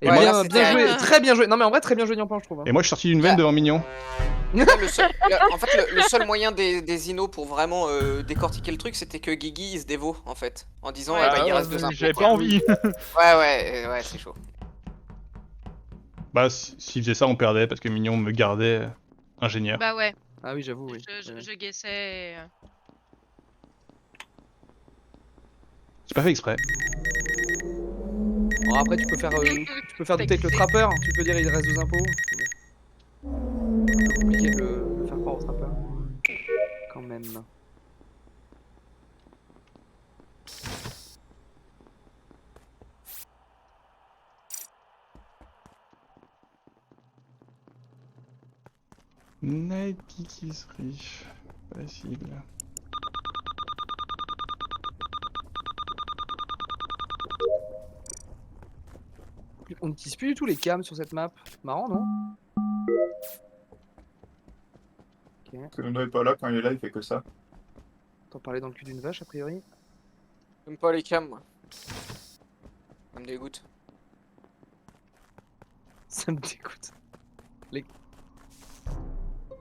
Et Ouais, bien, là, bien c'était- joué, très bien joué. Non mais en vrai très bien joué Nyampan je trouve. Hein. Et moi je suis sorti d'une veine devant Mignon. En fait, le seul moyen des Inos pour vraiment décortiquer le truc, c'était que Guigui il se dévoue en fait, en disant Ouais, eh ben, il reste 2 impôts. j'avais quoi. pas envie. Ouais, c'est chaud. Bah s'il faisait ça on perdait parce que Mignon me gardait ingénieur. Bah ouais, Ah oui j'avoue oui. je guessais. J'ai pas fait exprès. Bon, après tu peux faire douter avec le trappeur, tu peux dire il reste 2 impôts. C'est un peu compliqué de le faire croire au trappeur. Quand même. Night Geekery. Facile. On n'utilise plus du tout les cams sur cette map. Marrant non? Parce que Nono est pas là, quand il est là, il fait que ça. T'en parlais dans le cul d'une vache a priori? J'aime pas les cams, moi. Ça me dégoûte. Ça me dégoûte. Les...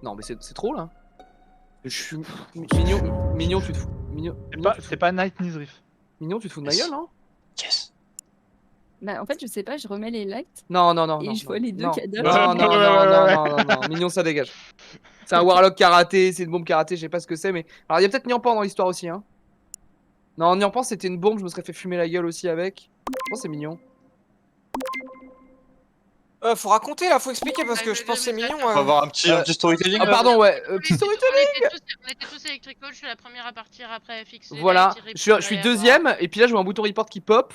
Non mais c'est trop là. Je suis mignon tu te fous. Mignon C'est pas Night Nizrif. Mignon tu te fous de ma gueule non? Yes. Bah en fait je sais pas, je remets les lights Non. et je vois les deux non. cadavres. Non. Mignon ça dégage. C'est un Warlock karaté, c'est une bombe karaté, je sais pas ce que c'est mais... Alors il y a peut-être Nyampan dans l'histoire aussi hein. Non Nyampan c'était une bombe, je me serais fait fumer la gueule aussi avec. Je pense que c'est Mignon. Faut raconter là, faut expliquer parce que je pense que c'est mignon. On va avoir un petit storytelling. Ah pardon ouais, petit storytelling. On était tous électrical, je suis la première à partir après fixer. Voilà, je suis deuxième et puis là je vois un bouton report qui pop.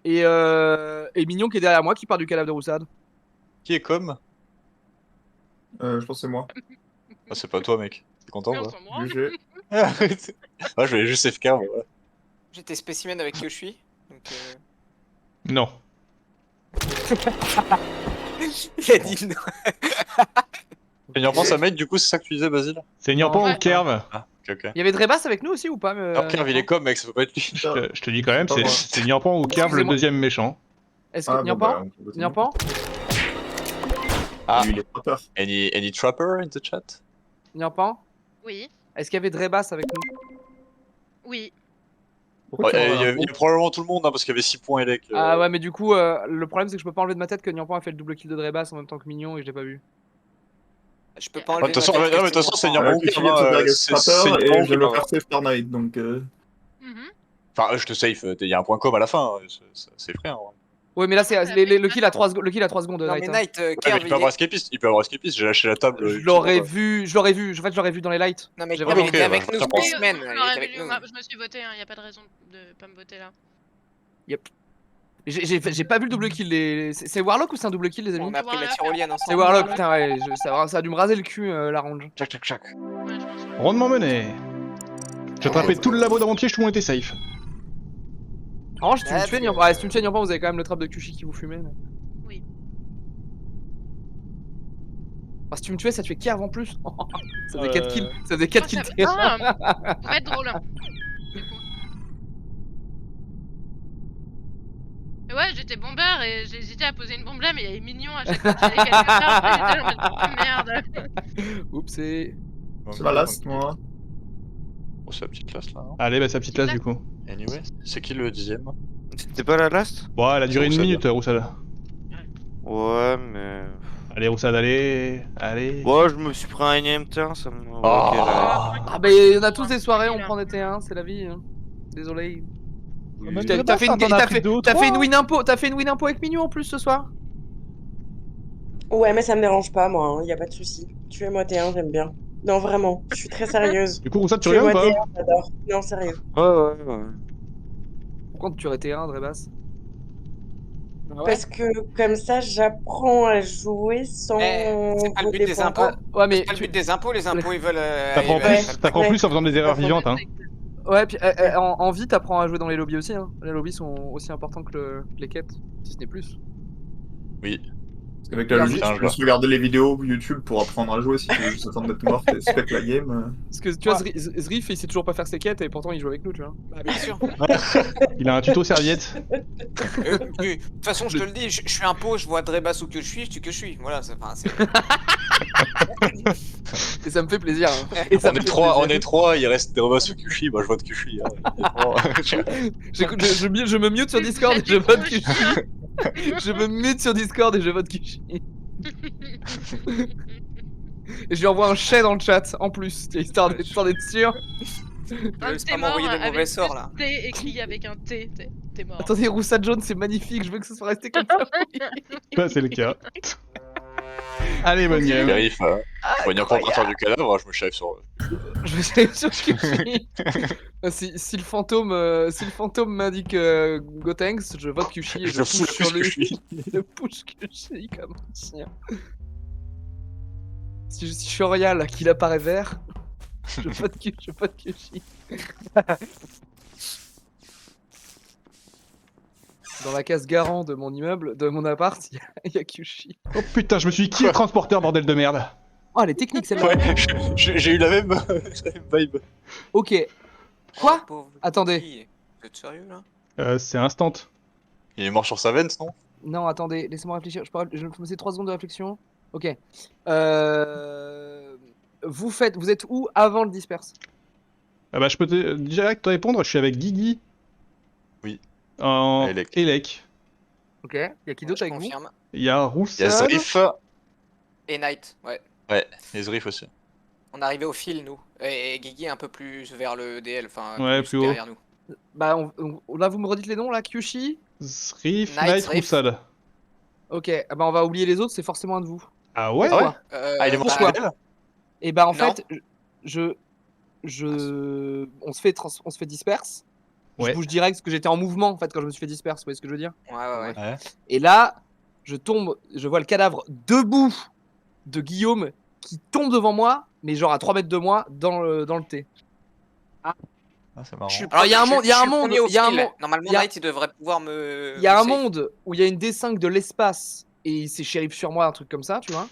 Et Mignon qui est derrière moi qui part du cadavre de Roussade. Qui est comme? Je pense que c'est moi. Ah, c'est pas toi, mec. T'es content, Oui, on quoi? s'en branle. GG. Ouais, je voulais juste FK, mais voilà. J'étais spécimen avec qui je suis. Donc, Non. il a dit non. Et il repense à mate, du coup, c'est ça que tu disais, Basile? C'est Nyampan Ouais. ou Kerv? Ah, ok. Il y avait Drebas avec nous aussi ou pas Alors, Kerv, il est comme, mec, ça peut pas être lui. Je te dis quand même, Pas moi. c'est Nyampan ou Kerv le Excusez-moi. deuxième méchant. Est-ce que Ah, bon, Nyampan bah, on peut Nyampan Ah, Lui, il est pas peur. any trapper in the chat? Nyampan Oui, Est-ce qu'il y avait Drebas avec nous? oui. Pourquoi tu Il envoies y a l'info probablement tout le monde, hein, parce qu'il y avait 6 points élec. Ah ouais mais du coup le problème c'est que je peux pas enlever de ma tête que Nyampan a fait le double kill de Drebas en même temps que Mignon et je l'ai pas vu. Je peux pas De enlever. toute façon, ma tête, non, mais de toute façon, c'est effectivement. Nyampan. Je suis de c'est Trapper et Nyampan je qui le va- faire save Fortnite, donc... Mhm. Enfin, je te safe, il y a un point com à la fin, c'est frère. Ouais. Ouais mais là c'est le kill à 3 secondes, le kill à 3 secondes de Non, Night. mais hein. Night, Ouais, mais Kerv, il peut avoir escapiste, j'ai lâché la table. Je l'aurais vu, en fait je l'aurais vu dans les lights. Non, mais J'ai Kerv, vraiment- il était avec nous, ça prend. spécimen. Oui, Il on était l'aurait avec vu, nous. je me suis voté, y a pas de raison de pas me voter là. J'ai pas vu le double kill. C'est Warlock ou c'est un double kill les amis? On a pris la Voilà. tyrolienne ensemble. C'est Warlock, putain ouais, ça a dû me raser le cul la range. Tchac, tchac, tchac. Ouais, je pense. Rondement mené. J'ai attrapé tout le labo dans mon piège, tout le monde était safe. En revanche, si tu me Ah, tuais c'est- Nyampan, ouais, si tu me tuais Nyampan, vous avez quand même le trap de Kushi qui vous fumait. Mais... Oui. Enfin, si tu me tuais, ça tuait Kerv en plus. Ça faisait 4 kills. Ça faisait 4 Oh, kills. ça va être drôle. Du coup. Et ouais, j'étais bombeur et j'ai hésité à poser une bombe là, mais il y avait Mignon à chaque fois que j'allais quelque part. Après, j'étais là en mode, oh, merde. Oups, c'est. C'est ma last, moi. Oh, c'est la petite classe là. Hein. Allez, bah sa petite place du coup. Anyway, c'est qui le 10ème? C'était pas la last? Bon, elle a duré une Roussade. minute, Roussade. Ouais, mais. Allez, Roussade, allez. Bon, je me suis pris un énième turn, ça me. Oh. Ok, là. Ah, bah, on a tous des soirées, on prend des T1, c'est la vie. Hein. Désolé. Oui. T'as fait une T'en as pris deux ou t'as fait trois, une win impôt, t'as fait une win impôt avec Mignon en plus ce soir. Ouais, mais ça me dérange pas, moi, y a pas de souci. Tuez-moi T1, j'aime bien. Non, vraiment, je suis très sérieuse. Du coup, Roussade, tu reviens ou Tuez-moi pas? T1, j'adore. Non, sérieux. Ouais. Pourquoi tu aurais T1, Drebas? Parce que comme ça, j'apprends à jouer sans. C'est pas le but voter des pour- impôts. Ouais, mais. C'est pas le but des impôts, les impôts ils veulent. T'apprends ils veulent- plus, t'apprends plus en faisant des erreurs vivantes, hein. Ouais, puis en vie, t'apprends à jouer dans les lobbies aussi. Hein. Les lobbies sont aussi importants que les quêtes, si ce n'est plus. Oui. Parce qu'avec la Putain, logique, je tu peux vois. juste regarder les vidéos YouTube pour apprendre à jouer si tu veux juste attendre d'être mort et spec la game. Parce que tu vois, Zrif, il sait toujours pas faire ses quêtes et pourtant il joue avec nous, tu vois. Bah, bien sûr. Il a un tuto serviette. De toute façon, je te le dis, je suis un pot, je vois Drebas où que je suis, Voilà, c'est. Et ça me fait plaisir. Hein. Et ça On me est fait trois, plaisir. on est trois, il reste Derobas ou Kushi, bah je vote Kushi. Hein. Je me mute sur Discord et je vote Kushi. Je me mute sur Discord et je vote Kushi. Et je lui envoie un chai dans le chat en plus, histoire d'être sûr. Un Laisse t'es pas mort m'envoyer des avec mauvais sorts là. T écrit avec un T, t'es mort. Attendez, Roussa Jones, c'est magnifique, je veux que ce soit resté comme ça. Bah, c'est le cas. Allez, bonne game. Vérif, je vois une encore du cadavre, je me chève sur. Je vais aller sur Kushi. Si le fantôme m'indique Gotenks, je vote Kushi et je fous push sur lui. Kushi. Je push Kushi comme un chien. Si je suis Royal qu'il apparaît vert, je vote Kushi. Dans la case garant de mon immeuble, de mon appart, il y a Kushi. Oh putain, je me suis dit qui est transporteur, bordel de merde. Oh, elle est technique celle-là. Ouais, j'ai eu la même vibe. Ok. Quoi Oh, pauvre Attendez. petit. Vous êtes sérieux là? C'est instant. Il est mort sur sa veine, non? Non, attendez, laissez-moi réfléchir. Je me laisse 3 secondes de réflexion. Ok. Vous êtes où avant le disperse? Ah bah, je peux direct te répondre, je suis avec Guigui. Oui. En Elec. Elec. Ok. Y a qui d'autre Je avec vous? confirme. Il y a Il y a Roussel. Zrif, Et Knight, ouais. ouais, et Zrif aussi. On est arrivé au fil, nous. Et Guigui un peu plus vers le DL, enfin, Ouais, plus haut. derrière nous. Bah, là, vous me redites les noms là, Kyushi. Zrif, Knight, Knight, Zrif. Roussel. Ok, ah bah on va oublier les autres, c'est forcément un de vous. Ah ouais? Pourquoi Ah, il est mort sur pourquoi elle? Et bah en Non. fait, on se fait disperse. Ouais. Je bouge direct parce que j'étais en mouvement en fait quand je me suis fait disperse, vous voyez ce que je veux dire? Ouais, ouais, ouais. Ouais. Et là, je vois le cadavre debout de Guillaume qui tombe devant moi, mais genre à 3 mètres de moi dans le T. Ah, c'est marrant. Alors, il y a un monde, il y a un monde, premier au il y a un fil. monde. Normalement, il y a- Knight, il devrait pouvoir me. Il y a me un safe. monde où il y a une D5 de l'espace et c'est shérif sur moi, un truc comme ça, tu vois.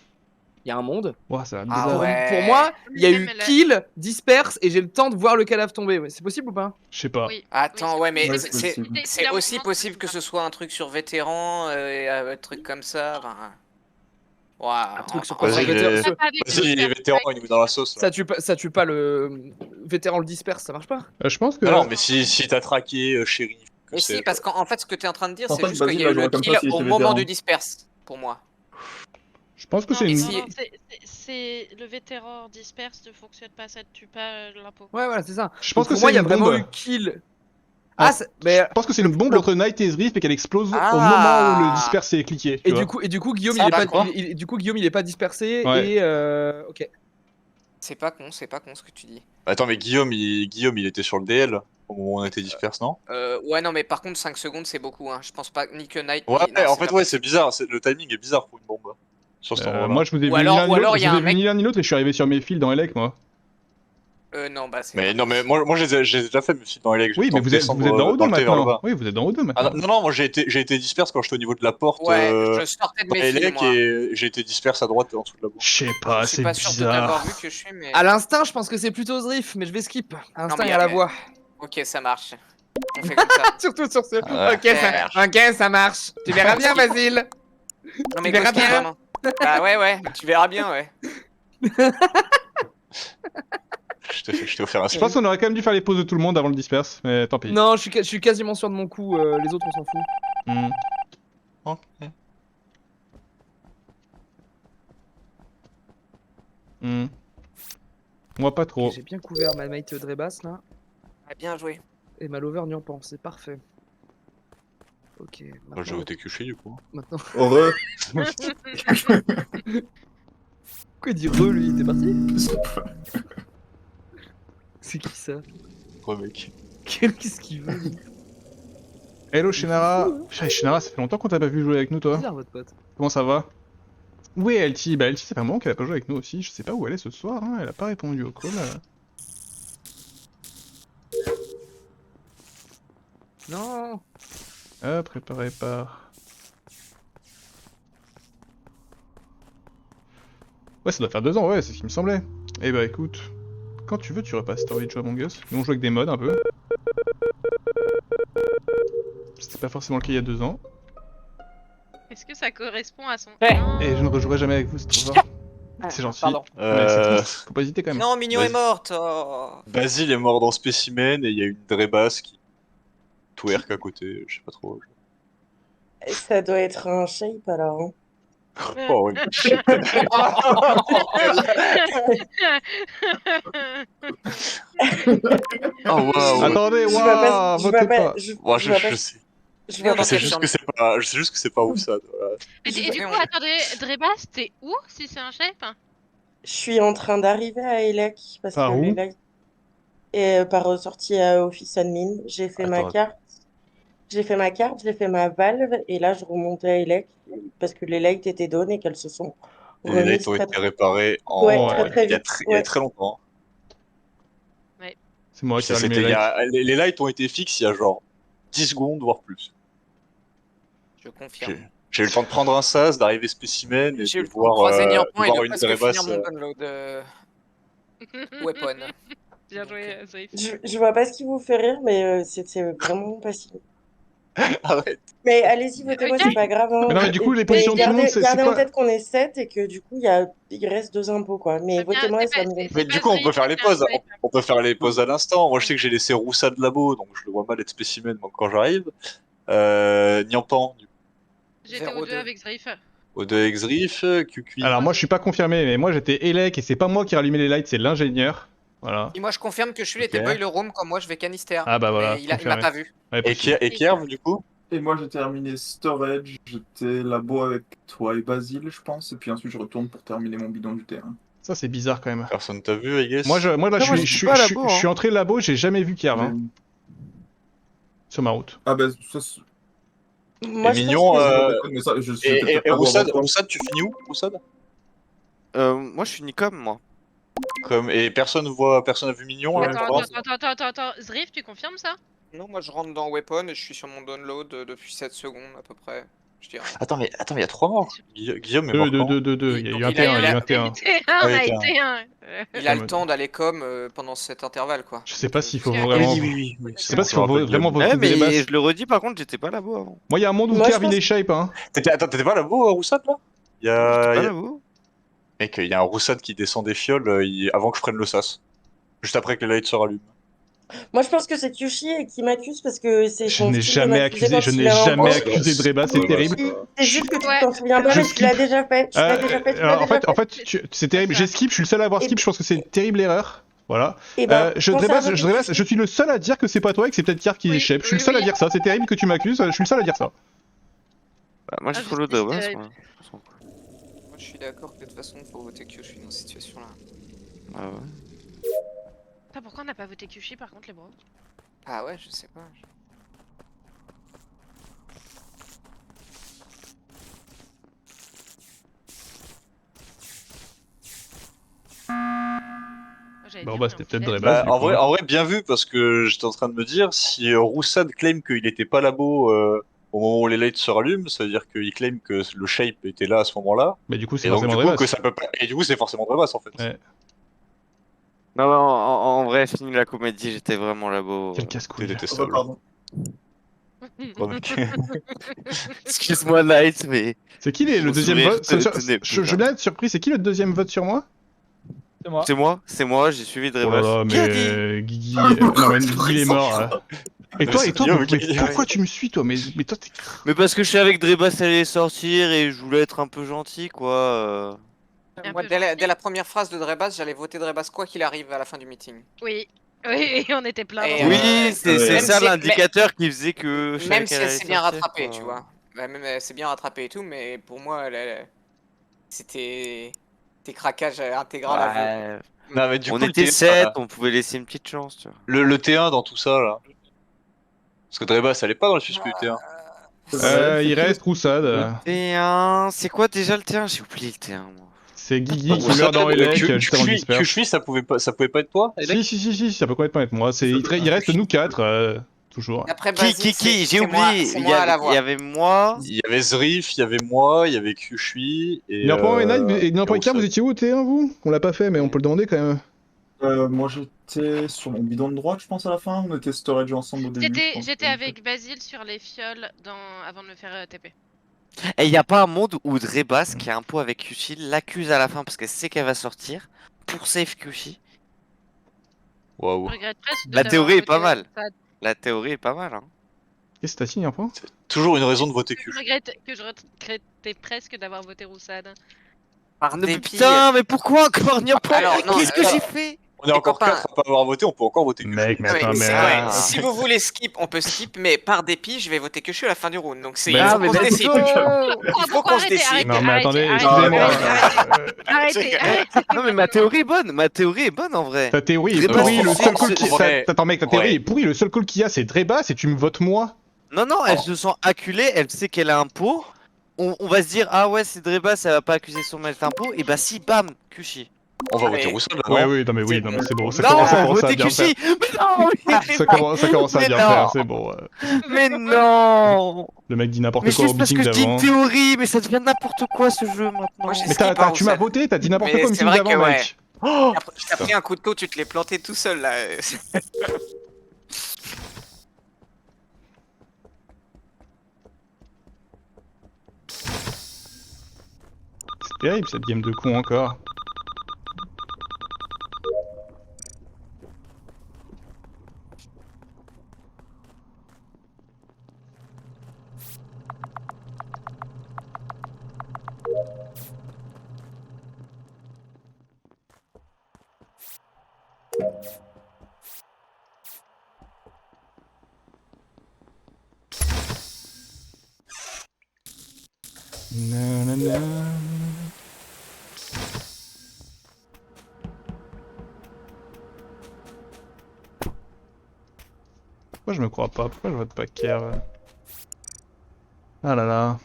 Il y a un monde. Ouah, ça va Ah bizarre. ouais. Pour moi, il y a eu Mais là- kill, disperse et j'ai le temps de voir le cadavre tomber. Ouais, c'est possible ou pas? Je sais pas. Oui. Attends, Oui, ouais, mais Ouais, c'est c'est possible. c'est aussi possible que ce soit un truc sur vétéran, un truc comme ça. Enfin, waouh. Un truc sur Vas-y, quoi? les- Pas avec Vas-y, il est le vétéran, disperse. il nous met dans la sauce. Là. Ça tue pas le vétéran le disperse, ça marche pas? Je pense que. Non, non, mais si t'as traqué Chéri. Mais si, parce qu'en fait, ce que tu es en train de dire, En c'est fait, juste qu'il y vas-y, a eu bah, le j'aurais comme kill ça s'il au était moment vétéran. du disperse, pour moi. Je pense que Non, c'est une. si- non, c'est le vétéran disperse ne fonctionne pas, ça ne tue pas l'impôt. Ouais, voilà, c'est ça. Je pense que pour moi, il y c'est a une vraiment bombe. eu kill. Ah, Mais Je pense que c'est une bombe entre Knight et Zrif et qu'elle explose Ah. au moment où le disperse est cliqué. tu et vois. du coup, Guillaume, Ça, il est pas, d'accord. du coup, Guillaume, il est pas dispersé Ouais. et ok. C'est pas con ce que tu dis. Attends, mais Guillaume, il était sur le DL au moment où on était disperse, non? Ouais, non, mais par contre, 5 secondes, c'est beaucoup. Hein. Je pense pas ni que Knight. Ouais, ni... non, en c'est fait, pas ouais, possible. c'est bizarre. Le timing est bizarre pour une bombe. Sur cet endroit-là. Moi, je vous ai Ou vu alors- ni l'un ou ni alors, l'autre. il y Je a vous ai un vu mec- ni l'un ni l'autre et je suis arrivé sur mes fils dans Elec, moi. Non, bah c'est. Mais non, mais moi j'ai déjà fait mes fils dans les legs. Oui, mais vous êtes dans O2 le T vers le maintenant. bas. Oui, vous êtes dans O2 Ah, maintenant. non, moi j'ai été disperse quand j'étais au niveau de la porte Ouais, je sortais de dans mes les fils, legs moi. et j'ai été disperse à droite en dessous de la boue. Je sais pas, Je suis c'est pas sûr de t'avoir bizarre. vu que je suis, mais. À l'instinct, je pense que c'est plutôt Zrif, mais je vais skip. À l'instinct, mais il y a la mais- voix. Ok, ça marche. On fait comme ça. Surtout sur ce. Ouais. Ok, ça marche. Tu verras bien, Basile. Non, mais Tu verras go skip, bien. vraiment. Bah ouais, tu verras bien, ouais. Je t'ai offert un Je pense qu'on aurait quand même dû faire les pauses de tout le monde avant le disperse, mais tant pis. Non, je suis quasiment sûr de mon coup. Les autres, on s'en fout. Hmm. Ok. Hmm. Moi, pas trop. Ok, j'ai bien couvert ma mate Drebas là. Ah, bien joué. Et ma lover Nyampan, c'est parfait. Ok. Moi Maintenant, j'ai voté QC du coup. maintenant... Heureux. Pourquoi il dit re lui? T'es parti? Je sais pas. C'est qui ça? Ouais, mec. Qu'est-ce qu'il veut? lui Hello Shinara. Putain, Shinara, ça fait longtemps qu'on t'a pas vu jouer avec nous, toi. Bizarre votre pote. Comment ça va? Où est LT? Bah, LT, ça fait un moment qu'elle a pas joué avec nous aussi. Je sais pas où elle est ce soir, hein. Elle a pas répondu au call. Non. Préparé par. Ouais, ça doit faire 2 ans, ouais, c'est ce qui me semblait. Eh bah écoute, quand tu veux, tu repasses. T'as envie de jouer à Among Us? Nous on joue avec des mods un peu. C'était pas forcément le cas il y a 2 ans. Est-ce que ça correspond à son. Ouais. Non. Et je ne rejouerai jamais avec vous, c'est trop fort. C'est gentil. Pardon. Mais c'est triste. Faut pas hésiter quand même. Non, Mignon Vas-y. est morte. Oh. Basile est mort dans Spécimen et il y a une Drebas qui twerk à côté, je sais pas trop. Ça doit être un shape alors. Hein. Oh, ouais. Oh waouh. Attendez, Je vois pas. waouh, Je vois votez pas. pas. Je Moi, vois pas. je sais. Je vois Dans pas. Je sais quel juste genre que c'est pas. Je sais juste que c'est pas Roussad. Voilà. Et du coup, attendez, Drebas, t'es où si c'est un shape? Je suis en train d'arriver à Elec parce Par que où l'Elec est par sortie à Office Admin. J'ai fait ma Attends. carte. J'ai fait ma carte, j'ai fait ma valve et là je remontais à Elec parce que les lights étaient donnés et qu'elles se sont Et les remises lights ont très, été réparés en. Ouais, très, très il y a vite. il y a Ouais. très longtemps. C'est moi qui ai C'était allumé il y les a- les lights ont été fixes il y a genre 10 secondes, voire plus. Je confirme. J'ai eu le temps de prendre un sas, d'arriver Spécimen et J'ai eu de le temps de croiser voir Niampan et de une presque Drebas. finir mon download weapon. Bien joué, Zaïf. Je vois pas ce qui vous fait rire, mais c'est vraiment pas si. Arrête. Mais allez-y, votez-moi, Ok. c'est pas grave. Hein. Mais non, mais du coup, les Et positions de tout le monde, c'est gardez en quoi? tête qu'on est 7 et que du coup, il reste 2 impôts, quoi. Mais Très bien, votez-moi, c'est ça pas- me donne. c'est Mais pas du coup, on Zaïf, peut faire les c'est un pauses. Zaïf. On peut faire les pauses à l'instant. Moi, je sais que j'ai laissé Roussad labo, donc je le vois mal être Spécimen quand j'arrive. Niampan, du coup, J'étais Zéro au 2 deux. avec Zaïf. O2 Exrif, QQ. Alors moi je suis pas confirmé, mais moi j'étais Elec et c'est pas moi qui ai rallumé les lights, c'est l'ingénieur. Voilà. Et moi, je confirme que Chul Ok. était boiler room comme moi, je vais canister. Ah bah voilà, Mais il m'a confirmé. pas vu. Ouais, Et possible. Kierv, du coup Et moi j'ai terminé storage, j'étais labo avec toi et Basile, je pense, et puis ensuite je retourne pour terminer mon bidon du terrain. Ça c'est bizarre quand même. Personne t'a vu, I guess. Moi là Non, moi, je j'étais suis pas à je labo, suis hein. entré labo, j'ai jamais vu Kierv hein, sur ma route. Ah bah ça c'est... Moi, Et je Mignon, pense que mais ça, je suis Et, peut-être et, pas labo avant toi. Roussad, tu finis où, Roussad Moi, je suis Nicom, moi. Et personne a vu Mignon là, Attends, pendant- attends. Zrif, tu confirmes ça? Non, moi, je rentre dans weapon et je suis sur mon download depuis 7 secondes à peu près. Je dirais. Attends, mais il y a 3 morts. Guillaume est mort quand Deux. Il y a eu un Il a- T1, il y a eu un T1, T1. on a Ah, été un. Il a le mode. temps d'aller comme pendant cet intervalle, quoi. Je sais pas s'il faut Oui, vraiment. oui. Je sais pas s'il faut vraiment voter Ouais, des mais basses. je le redis, par contre, j'étais pas là-bas avant. Moi il y a un monde où Moi, je Kierv il pense- est shape hein. T'étais pas là-bas, Roussad, là Il y J'étais a... pas il y a- là-bas. Mec, il y a un Roussad qui descend des fioles avant que je prenne le sas. Juste après que les lights se rallument. Moi, je pense que c'est Kyushi et qui m'accuse parce que c'est Je son n'ai style de jamais m'accuser accusé, quand je il n'ai est en jamais boss. accusé Dreba, c'est Ouais, terrible. bah, C'est juste que tu Ouais. t'en souviens pas, Je mais tu l'as skip. déjà fait. Tu l'as déjà fait, tu l'as Alors, déjà en fait. fait, c'est terrible. J'ai skip, je suis le seul à avoir Et- skip. Je pense que c'est une terrible erreur. Voilà. Et ben, Je pense à voter Dreba, Kyushi. je suis le seul à dire que c'est pas toi et que c'est peut-être Kierv qui Oui, est shape. Je suis le oui, seul à oui. dire ça. C'est terrible que tu m'accuses. Je suis le seul à dire ça. Bah, moi, j'ai Ah, follow je sais, Drebas, c'est- moi. Moi, je suis d'accord que de toute façon, faut voter Kyushu dans cette situation-là. Ah ouais. Putain, pourquoi on n'a pas voté Kyushi par contre, les bros? Ah ouais, je sais pas. Bon, bah, c'était peut-être Dreba. Bah, du en coup. vrai, bien vu, parce que j'étais en train de me dire, si Roussad claim qu'il était pas labo au moment où les lights se rallument, ça veut dire qu'il claim que le shape était là à ce moment-là. Mais du coup, c'est Et donc, forcément du coup, Dreba. que ça peut pas... Et du coup, c'est forcément Drebas, en fait. Ouais. Non, en vrai, fini la comédie, j'étais vraiment là-bas. Quel C'est casse-couille. Oh, bah, détestable. pardon. Oh, mec. Excuse-moi, Night, mais. C'est qui le Mon deuxième sourire vote tenait Je plus, veux bien être surpris. C'est qui le deuxième vote sur moi? C'est moi. C'est moi, j'ai suivi Oh là Drebas. là, Qui a dit mais Guigui. Non, mais Guigui il est mort. Là. Et toi, Guillaume, mais Guillaume. pourquoi tu me suis, toi? Mais toi, t'es. Mais parce que je savais que Drebas allait sortir et je voulais être un peu gentil, quoi. Un Moi, peu dès la première phrase de Drebas, j'allais voter Drebas quoi qu'il arrive à la fin du meeting. Oui, oui, on était plein. Et, dans Oui, le- c'est ouais. c'est Même ça si- l'indicateur qui faisait que. je savais Même si qu'elle elle allait s'est bien sortir, rattrapée, quoi. tu vois. Bah, même elle s'est bien rattrapée et tout, mais pour moi, c'était craquage intégral à vous. Ouais. Non, mais du On coup, était le T1, 7, on pouvait laisser une petite chance, tu vois. le T1 dans tout ça, là. Parce que Drebas, elle est pas dans le suspect du T1. Il reste Roussad. T1, c'est quoi déjà le T1? J'ai oublié le T1, moi. C'est Guigui qui meurt dans Elec juste avant le disperse. QFI, ça pouvait pas être toi, Elec Si, ça peut complètement être moi. Il reste nous 4. Toujours. Après Qui, Basile, j'ai c'est moi- oublié. c'est Il moi à la voix. y avait moi. Il y avait Zrif, il y avait moi, il y avait Kyushui et. Néanmoins, et Néanmoins, Rousseau. vous étiez où au T1 vous? On l'a pas fait, mais on peut le demander quand même. Moi j'étais sur mon bidon de droite, je pense, à la fin. On était storage ensemble au début. je pense. J'étais avec Basile sur les fioles avant de me faire TP. Et y a pas un monde où Drebas, qui a un pot avec Kyushi, l'accuse à la fin parce qu'elle sait qu'elle va sortir pour save Kyushi. Waouh. Je regrette presque de La t'avoir théorie est voté pas mal. Roussade. La théorie est pas mal, hein. Qu'est-ce que t'as signé un point? Toujours une raison de voter Je Kyushui. regrettais presque d'avoir voté Roussade. Par Mais dépit. putain, mais pourquoi encore Niampan? Alors, non, Qu'est-ce que alors- j'ai fait? On est encore copains. 4 à pas avoir voté, on peut encore voter Kyushui. Mec, mais Ah ouais, attends, mais. c'est Ah. vrai. Si vous voulez skip, on peut skip, mais par dépit, je vais voter que je suis à la fin du round. Donc c'est Mais- il Ah, faut mais qu'on se let's décide. go. Il faut qu'on se Arrêtez, décide. Non, mais attendez, arrêtez, excusez-moi. Arrêtez. Non mais ma théorie est bonne, ma théorie est bonne en vrai. Ta théorie est Drebas, pourrie, le c'est- seul call c'est qui. vrai. Attends, mec, ta théorie Ouais. est pourrie, le seul call qu'il y a, c'est Drebas et tu me votes moi. Non, non, elle se sent acculée, elle sait qu'elle a un pot. On va se dire, ah ouais, c'est Drebas, elle va pas accuser son mec d'un pot. Et bah si, bam, Kyushi. On va Allez. voter Rousseau là, Ouais, non oui, non, mais oui, non, mais c'est bon, ça Non, commence à votez bien faire. Kyushi. Mais non, Ça commence à Mais bien non. faire, c'est bon. mais non. Le mec dit n'importe Mais quoi au juste parce meeting que je dis d'avant. une théorie, mais ça devient n'importe quoi ce jeu maintenant. Moi, j'ai Mais skip par tu m'as Roussade. voté, t'as dit n'importe Mais quoi au c'est meeting vrai que d'avant, ouais. mec. Oh Après, t'as pris un coup de couteau, tu te l'es planté tout seul là. C'est terrible cette game de con encore. Nanana. Pourquoi je me crois pas? Pourquoi je vote pas Kerv? Ah là là.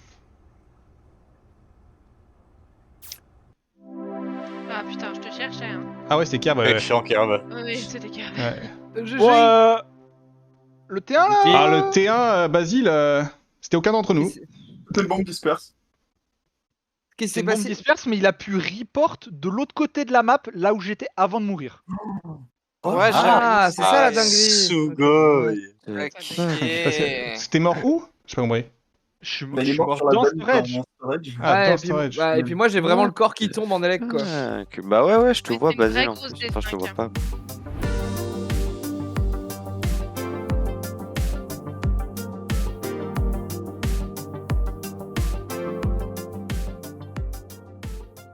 Ah putain, je te cherchais. Hein. Ah ouais, c'est Kerv, ouais. Excellent Kerv. Oui, c'était carré. Ouais. GG. Bon, le T1 là Ah, le T1, Basile, c'était aucun d'entre nous. C'était le bombe disperse. Qu'est-ce qui C'est s'est une bombe passé? disperse, mais il a pu report de l'autre côté de la map, là où j'étais avant de mourir. Ouais, Ah, c'est ça la dinguerie. Sugoi. Ok. C'était mort où? J'ai pas compris. Je suis Mais il est mort mort sur la dans dalle storage. dans storage. Ah, Ouais, dans et puis, storage. et puis moi j'ai vraiment le corps qui tombe en élec quoi. Bah ouais, je te Mais vois, c'est une vraie Basile en grosse plus. Enfin, je te vois D5, pas.